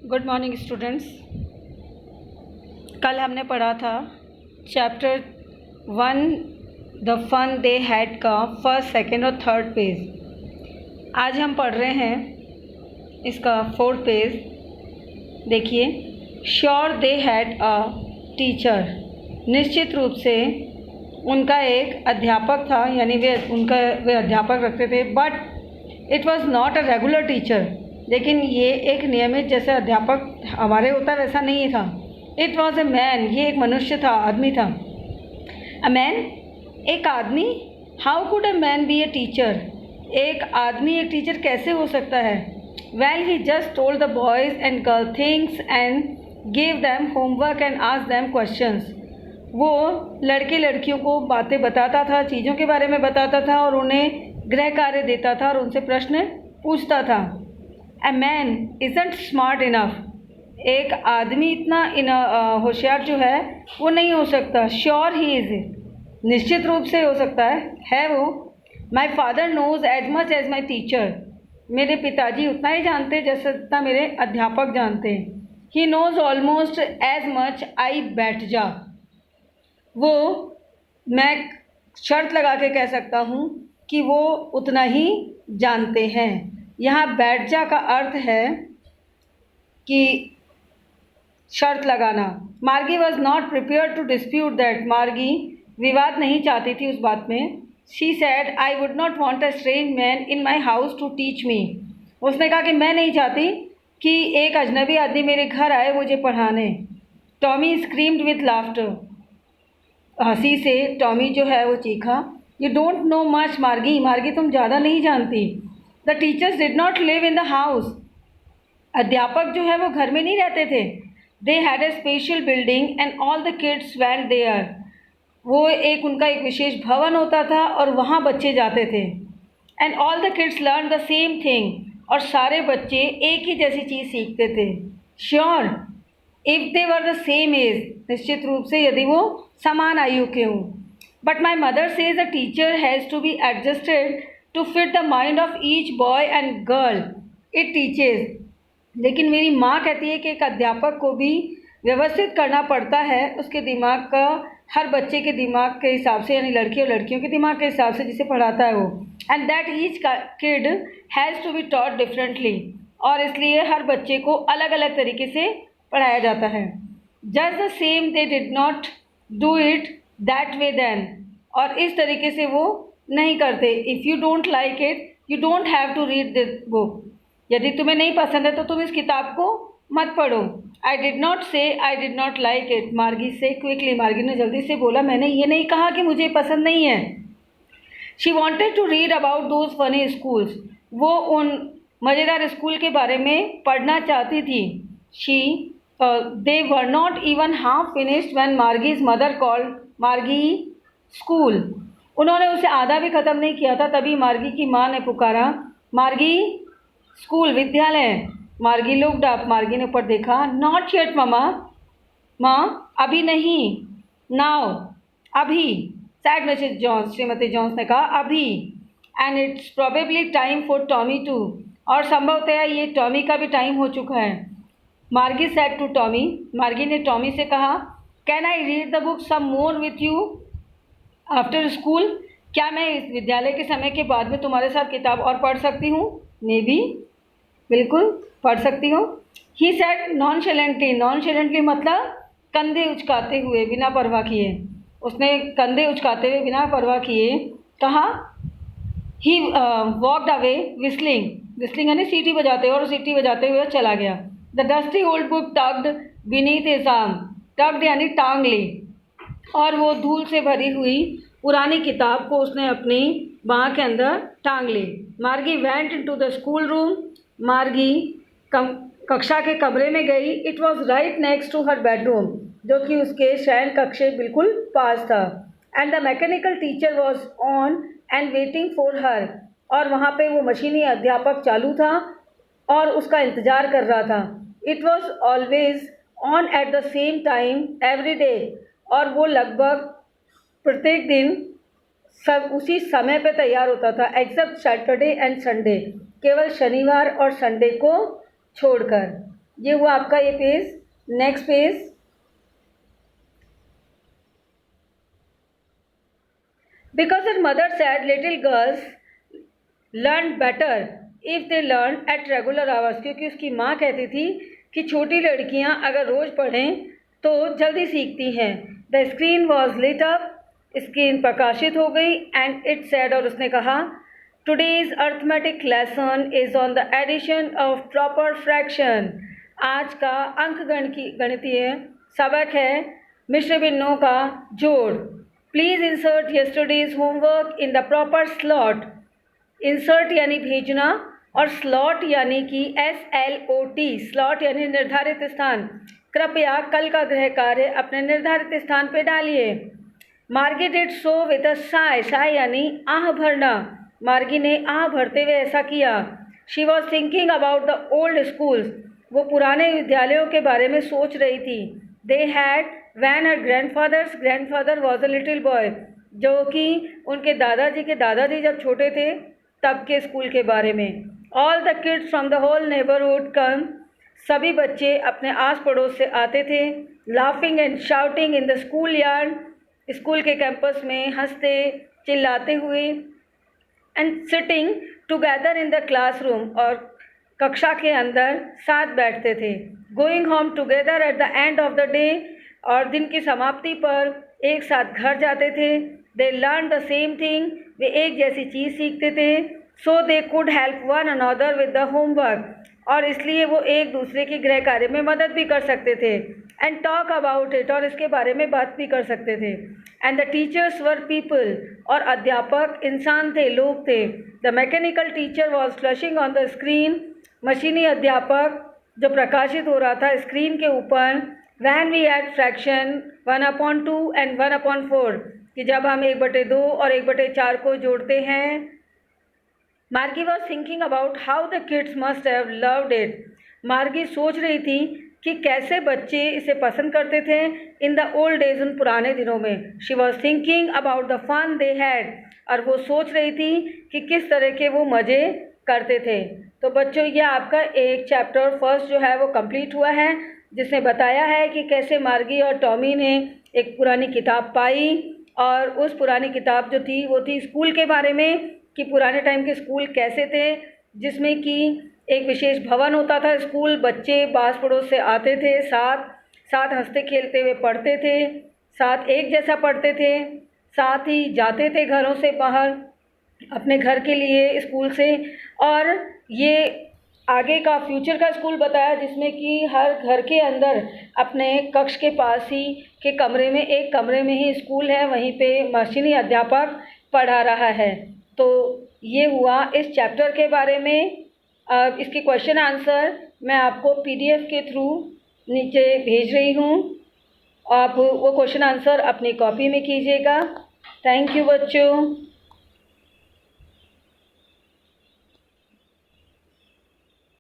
Good morning students. कल हमने पढ़ा था chapter 1 the fun they had का फर्स्ट, सेकेंड और थर्ड पेज। आज हम पढ़ रहे हैं इसका फोर्थ पेज। देखिए, sure they had a teacher. निश्चित रूप से उनका एक अध्यापक था, यानी वे अध्यापक रखते थे। But it was not a regular teacher, लेकिन ये एक नियमित जैसे अध्यापक हमारे होता वैसा नहीं था। इट वॉज ए मैन, ये एक मनुष्य था, आदमी था। अ मैन, एक आदमी। How could a man B a teacher? एक आदमी एक टीचर कैसे हो सकता है? Well, he just told the boys and girl things and give them homework and ask them questions. वो लड़के लड़कियों को बातें बताता था, चीज़ों के बारे में बताता था और उन्हें गृह कार्य देता था और उनसे प्रश्न पूछता था। A man isn't smart enough. एक आदमी इतना होशियार जो है वो नहीं हो सकता। Sure he is. निश्चित रूप से हो सकता है वो। My father knows as much as my teacher. मेरे पिताजी उतना ही जानते हैं जैसा जितना मेरे अध्यापक जानते हैं। He knows almost as much. I bet जा। वो, मैं शर्त लगा के कह सकता हूँ कि वो उतना ही जानते हैं। यहाँ बैठ जा का अर्थ है कि शर्त लगाना। Margie was not prepare to dispute that. Margie विवाद नहीं चाहती थी उस बात में। She said, I would not want a strange man in my house to teach me. उसने कहा कि मैं नहीं चाहती कि एक अजनबी आदमी मेरे घर आए मुझे पढ़ाने। Tommy screamed with laughter. हंसी से टॉमी जो है वो चीखा। यू डोंट नो मच मार्गी। मार्गी, तुम ज़्यादा नहीं जानती। The teachers did not live in the house. अध्यापक जो है वो घर में नहीं रहते थे। They had a special building and all the kids went there. वो उनका एक विशेष भवन होता था और वहाँ बच्चे जाते थे। And all the kids learn the same thing. और सारे बच्चे एक ही जैसी चीज़ सीखते थे। Sure, if they were the same age. निश्चित रूप से यदि वो समान आयु के हों। But my mother says a teacher has to be adjusted to fit the mind of each boy and girl it teaches. लेकिन मेरी माँ कहती है कि एक अध्यापक को भी व्यवस्थित करना पड़ता है उसके दिमाग का, हर बच्चे के दिमाग के हिसाब से, यानी लड़के और लड़कियों के दिमाग के हिसाब से जिसे पढ़ाता है वो। And that each kid has to be taught differently. और इसलिए हर बच्चे को अलग अलग तरीके से पढ़ाया जाता है। Just the same they did not do it that way then. और इस तरीके से वो नहीं करते। If you don't like it you don't have to read this book. यदि तुम्हें नहीं पसंद है तो तुम इस किताब को मत पढ़ो। आई डिड नॉट से I did not like it. मार्गी से क्विकली, मार्गी ने जल्दी से बोला, मैंने ये नहीं कहा कि मुझे पसंद नहीं है। She wanted to read about those funny schools. वो उन मज़ेदार स्कूल के बारे में पढ़ना चाहती थी। She they were not even half finished when Margie's mother called Margie school. उन्होंने उसे आधा भी ख़त्म नहीं किया था तभी मार्गी की माँ ने पुकारा, मार्गी स्कूल, विद्यालय। मार्गी लुक्ड अप। मार्गी ने ऊपर देखा। Not yet mama. माँ, अभी नहीं। नाउ, अभी। सैड मिसेज जॉन्स, श्रीमती जॉन्स ने कहा, अभी। And it's probably time for Tommy too. और संभवतः ये टॉमी का भी टाइम हो चुका है। मार्गी सैड टू टॉमी। मार्गी ने टॉमी से कहा, can I read the book some more with you after school? क्या मैं इस विद्यालय के समय के बाद में तुम्हारे साथ किताब और पढ़ सकती हूँ? मे बी, बिल्कुल पढ़ सकती हूँ। He said नॉनशेलेंटली। नॉनशेलेंटली मतलब कंधे उचकाते हुए, बिना परवाह किए। उसने कंधे उचकाते हुए बिना परवाह किए कहा। He walked away whistling. Whistling यानी सीटी बजाते हुए, और सीटी बजाते हुए चला गया। The dusty old book tugged beneath his arm. Tugged यानी टांग ली। और वो धूल से भरी हुई पुरानी किताब को उसने अपनी बाँह के अंदर टांग ली। Margie went into the school room. Margie कक्षा के कमरे में गई। It was right next to her bedroom, जो कि उसके शयन कक्ष के बिल्कुल पास था। And the mechanical teacher was on and waiting for her. और वहाँ पे वो मशीनी अध्यापक चालू था और उसका इंतज़ार कर रहा था। It was always on at the same time every day. और वो लगभग प्रत्येक दिन सब उसी समय पे तैयार होता था, एक्सेप्ट सैटरडे एंड संडे, केवल शनिवार और संडे को छोड़कर। ये हुआ आपका ये page. Next page, because her mother said little girls learn better if they learn at regular hours, क्योंकि उसकी माँ कहती थी कि छोटी लड़कियाँ अगर रोज़ पढ़ें तो जल्दी सीखती हैं। The screen was lit up, screen प्रकाशित हो गई। एंड इट सेड, और उसने कहा, today's arithmetic lesson is on the addition of proper fraction. आज का गणितीय सबक है मिश्र भिन्नों का जोड़। Please insert yesterday's homework in the proper slot. Insert यानी भेजना और स्लॉट यानी कि SLOT, स्लॉट यानी निर्धारित स्थान। कृपया कल का गृह कार्य अपने निर्धारित स्थान पर डालिए। मार्गी did so with a Sai, Sai यानी आह भरना। मार्गी ने आह भरते हुए ऐसा किया। She was thinking about the old schools, वो पुराने विद्यालयों के बारे में सोच रही थी। They had van her grandfather was a little boy, जो कि उनके दादाजी के दादाजी जब छोटे थे तब के स्कूल के बारे में। All the kids from the whole neighbourhood come, सभी बच्चे अपने आस पड़ोस से आते थे। Laughing and shouting in the school yard, school के कैंपस में हंसते चिल्लाते हुए। And sitting together in the classroom, और कक्षा के अंदर साथ बैठते थे। Going home together at the end of the day, और दिन की समाप्ति पर एक साथ घर जाते थे। They learn the same thing, वे एक जैसी चीज़ सीखते थे। So they could help one another with the homework, और इसलिए वो एक दूसरे के गृह कार्य में मदद भी कर सकते थे। एंड टॉक अबाउट इट, और इसके बारे में बात भी कर सकते थे। And the teachers were people, और अध्यापक इंसान थे, लोग थे। The mechanical teacher was flushing on the screen, मशीनी अध्यापक जो प्रकाशित हो रहा था स्क्रीन के ऊपर। When we add fraction 1/2 and 1/4, कि जब हम 1/2 और 1/4 को जोड़ते हैं। मार्गी was thinking about how the kids must have loved it, मार्गी सोच रही थी कि कैसे बच्चे इसे पसंद करते थे। इन द ओल्ड डेज, उन पुराने दिनों में। She was thinking about the fun they had, और वो सोच रही थी कि किस तरह के वो मज़े करते थे। तो बच्चों, ये आपका एक चैप्टर फर्स्ट जो है वो कंप्लीट हुआ है, जिसने बताया है कि कैसे मार्गी और टॉमी ने एक पुरानी किताब पाई, और उस पुरानी किताब जो थी वो थी स्कूल के बारे में, कि पुराने टाइम के स्कूल कैसे थे, जिसमें कि एक विशेष भवन होता था स्कूल, बच्चे पास पड़ोस से आते थे, साथ साथ हंसते खेलते हुए पढ़ते थे, साथ एक जैसा पढ़ते थे, साथ ही जाते थे घरों से बाहर अपने घर के लिए स्कूल से। और ये आगे का फ्यूचर का स्कूल बताया, जिसमें कि हर घर के अंदर अपने कक्ष के पास ही के कमरे में, एक कमरे में ही स्कूल है, वहीं पे मशीनी अध्यापक पढ़ा रहा है। तो ये हुआ इस चैप्टर के बारे में। अब इसके क्वेश्चन आंसर मैं आपको PDF के थ्रू नीचे भेज रही हूँ, आप वो क्वेश्चन आंसर अपनी कॉपी में कीजिएगा। थैंक यू बच्चों।